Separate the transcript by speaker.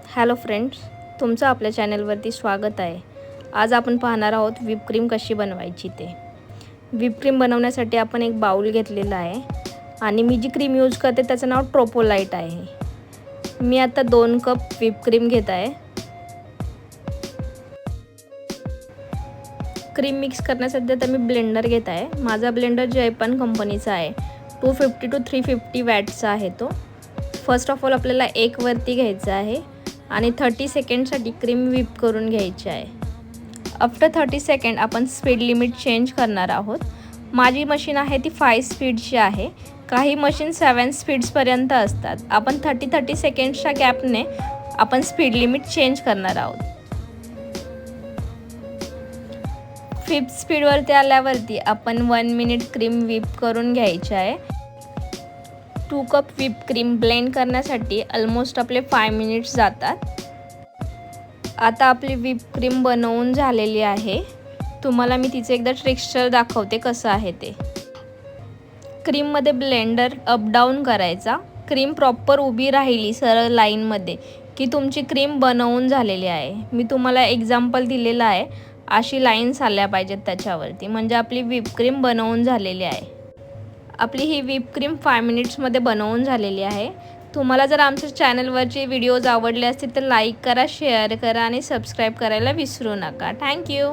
Speaker 1: Hello friends, तुमचं आपल्या चॅनलवरती स्वागत आहे। आज आपण पाहणार आहोत व्हिप क्रीम कशी बनवायची ते। व्हिप क्रीम बनवण्यासाठी आपण एक बाउल घेतलेला आहे आणि मी जी क्रीम यूज करते त्याचं नाव ट्रोपोलाइट आहे। मी आता 2 कप व्हिप क्रीम घेत आहे। क्रीम मिक्स करण्यासाठी आता मी ब्लेंडर घेत आहे। माझा ब्लेंडर जयपन कंपनीचा आहे। 250 to 350 वॅटचा आहे तो। फर्स्ट ऑफ ऑल आपल्याला एक वरती घ्यायचा आहे आणि 30 सेकंडसाठी क्रीम व्हिप करून घ्यायची आहे। आफ्टर 30 सेकंड आपण स्पीड लिमिट चेंज करणार आहोत। माझी मशीन आहे ती 5 स्पीडची आहे। काही मशीन 7 स्पीड्सपर्यंत असतात। आपण 30 सेकंड्सच्या गॅपने आपण स्पीड लिमिट चेंज करणार आहोत। 5th स्पीडवरती आल्यावरती आपण 1 मिनिट क्रीम व्हिप करून घ्यायची आहे। 2 कप व्हिप क्रीम ब्लेंड करण्यासाठी ऑलमोस्ट आपले 5 मिनिट्स जातात। आता आपली व्हिप क्रीम बनवून झालेली आहे। तुम्हाला मी तिचे एकदा टेक्स्चर दाखवते कसं आहे ते। क्रीममध्ये ब्लेंडर अप डाऊन करायचा। क्रीम प्रॉपर उभी राहिली सरळ लाईनमध्ये की तुमची क्रीम बनवून झालेली आहे। मी तुम्हाला एक्झाम्पल दिलेलं आहे, अशी लाईन्स आल्या पाहिजेत त्याच्यावरती, म्हणजे आपली व्हिप क्रीम बनवून झालेली आहे। आपली ही व्हिप क्रीम 5 मिनिट्समध्ये बनवून झालेली आहे। तुम्हाला जर आमच्या चॅनलवरचे व्हिडिओज आवडले असतील तर लाईक करा, शेअर करा आणि सबस्क्राईब करायला विसरू नका। थँक्यू।